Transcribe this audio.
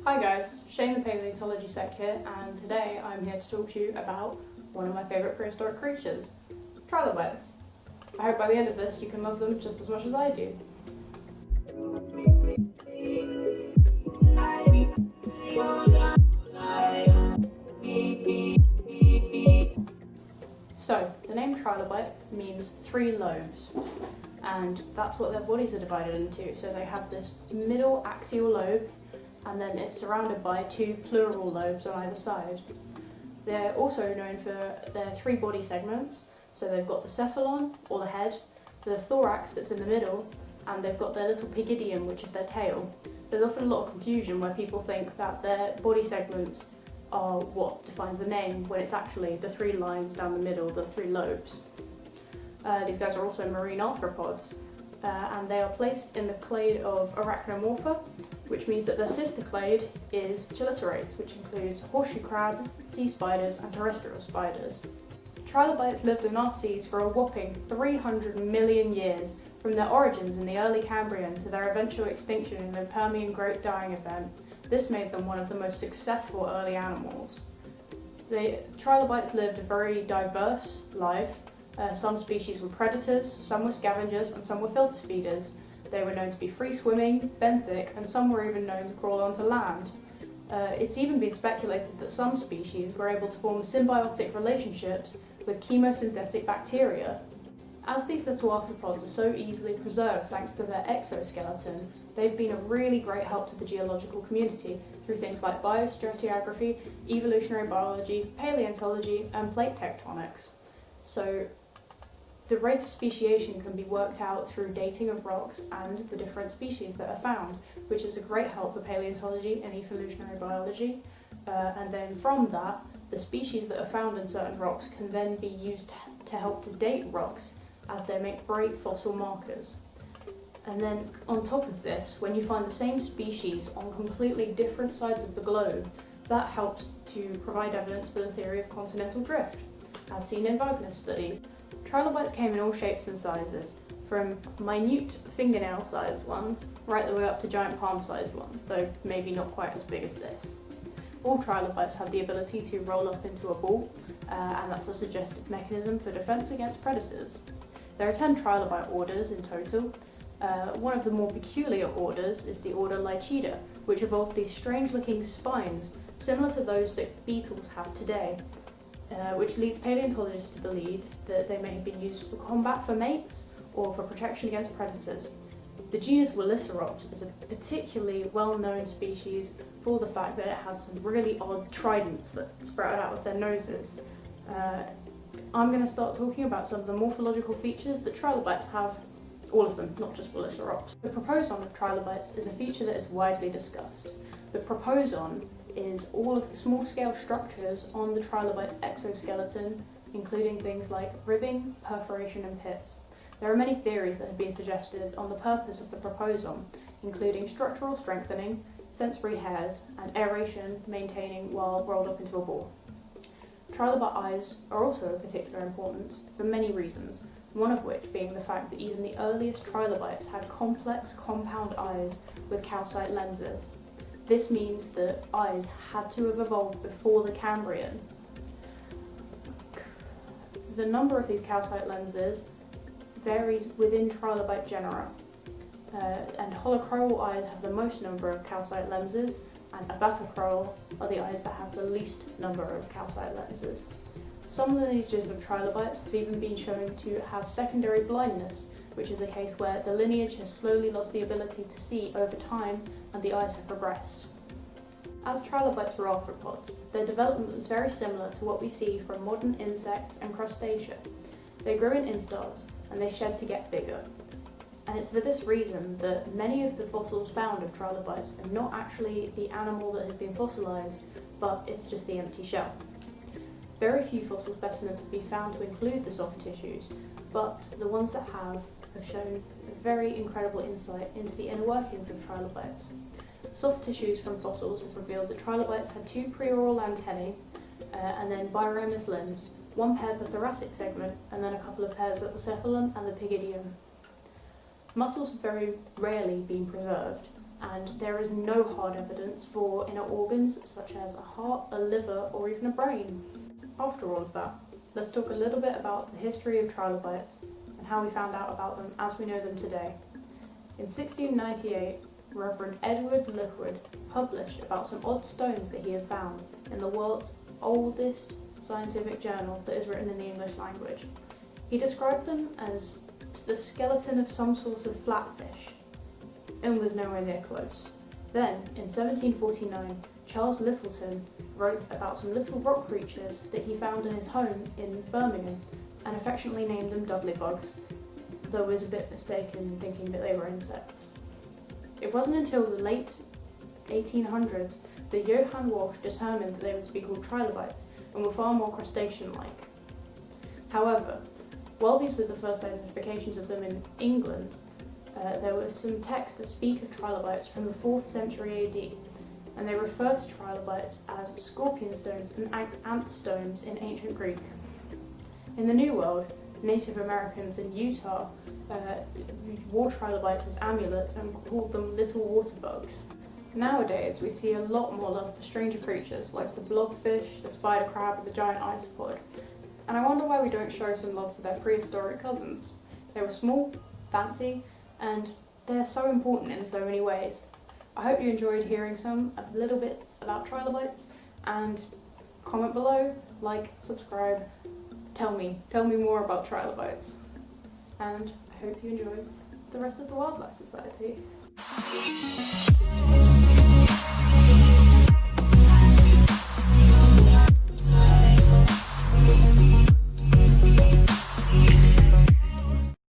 Hi guys, Shane the Palaeontology Sec here, and today I'm here to talk to you about one of my favourite prehistoric creatures, trilobites. I hope by the end of this you can love them just as much as I do. So, the name trilobite means three lobes, and that's what their bodies are divided into. So they have this middle axial lobe, and then it's surrounded by two pleural lobes on either side. They're also known for their three body segments, so they've got the cephalon, or the head, the thorax that's in the middle, and they've got their little pygidium, which is their tail. There's often a lot of confusion where people think that their body segments are what defines the name, when it's actually the three lines down the middle, the three lobes. These guys are also marine arthropods, and they are placed in the clade of Arachnomorpha, which means that their sister clade is chelicerates, which includes horseshoe crabs, sea spiders, and terrestrial spiders. Trilobites lived in our seas for a whopping 300 million years, from their origins in the early Cambrian to their eventual extinction in the Permian Great Dying Event. This made them one of the most successful early animals. The trilobites lived a very diverse life. Some species were predators, some were scavengers, and some were filter feeders. They were known to be free-swimming, benthic, and some were even known to crawl onto land. It's even been speculated that some species were able to form symbiotic relationships with chemosynthetic bacteria. As these little arthropods are so easily preserved thanks to their exoskeleton, they've been a really great help to the geological community through things like biostratigraphy, evolutionary biology, paleontology, and plate tectonics. So the rate of speciation can be worked out through dating of rocks and the different species that are found, which is a great help for paleontology and evolutionary biology. And then from that, the species that are found in certain rocks can then be used to help to date rocks, as they make great fossil markers. And then on top of this, when you find the same species on completely different sides of the globe, that helps to provide evidence for the theory of continental drift, as seen in Wagner's studies. Trilobites came in all shapes and sizes, from minute fingernail-sized ones right the way up to giant palm-sized ones, though maybe not quite as big as this. All trilobites have the ability to roll up into a ball, and that's a suggested mechanism for defense against predators. There are 10 trilobite orders in total. One of the more peculiar orders is the order Lychida, which evolved these strange-looking spines, similar to those that beetles have today, which leads paleontologists to believe that they may have been used for combat for mates or for protection against predators. The genus Velocirops is a particularly well-known species for the fact that it has some really odd tridents that sprout out of their noses. I'm going to start talking about some of the morphological features that trilobites have, all of them, not just Velocirops. The proposon of trilobites is a feature that is widely discussed. The proposon is all of the small-scale structures on the trilobite's exoskeleton, including things like ribbing, perforation, and pits. There are many theories that have been suggested on the purpose of the proposon, including structural strengthening, sensory hairs, and aeration maintaining while rolled up into a ball. Trilobite eyes are also of particular importance for many reasons, one of which being the fact that even the earliest trilobites had complex compound eyes with calcite lenses. This means that eyes had to have evolved before the Cambrian. The number of these calcite lenses varies within trilobite genera, and holochroal eyes have the most number of calcite lenses, and abathochroal are the eyes that have the least number of calcite lenses. Some lineages of trilobites have even been shown to have secondary blindness, which is a case where the lineage has slowly lost the ability to see over time and the eyes have regressed. As trilobites were arthropods, their development was very similar to what we see from modern insects and crustacea. They grew in instars and they shed to get bigger. And it's for this reason that many of the fossils found of trilobites are not actually the animal that has been fossilized, but it's just the empty shell. Very few fossil specimens have been found to include the soft tissues, but the ones that have shown a very incredible insight into the inner workings of trilobites. Soft tissues from fossils have revealed that trilobites had two preoral antennae and then biramous limbs, one pair per thoracic segment, and then a couple of pairs at the cephalon and the pygidium. Mussels have very rarely been preserved, and there is no hard evidence for inner organs such as a heart, a liver, or even a brain. After all of that, let's talk a little bit about the history of trilobites and how we found out about them as we know them today. In 1698, Reverend Edward Liquid published about some odd stones that he had found in the world's oldest scientific journal that is written in the English language. He described them as the skeleton of some sort of flatfish, and was nowhere near close. Then, in 1749, Charles Littleton wrote about some little rock creatures that he found in his home in Birmingham, and affectionately named them Dudley bugs, though was a bit mistaken thinking that they were insects. It wasn't until the late 1800s that Johann Walsh determined that they were to be called trilobites and were far more crustacean-like. However, while these were the first identifications of them in England, there were some texts that speak of trilobites from the 4th century AD, and they refer to trilobites as scorpion stones and ant stones in ancient Greek. In the New World, Native Americans in Utah wore trilobites as amulets and called them little water bugs. Nowadays, we see a lot more love for stranger creatures like the blobfish, the spider crab, and the giant isopod. And I wonder why we don't show some love for their prehistoric cousins. They were small, fancy, and they're so important in so many ways. I hope you enjoyed hearing some little bits about trilobites, and comment below, like, subscribe, tell me more about trilobites. And I hope you enjoy the rest of the Wildlife Society.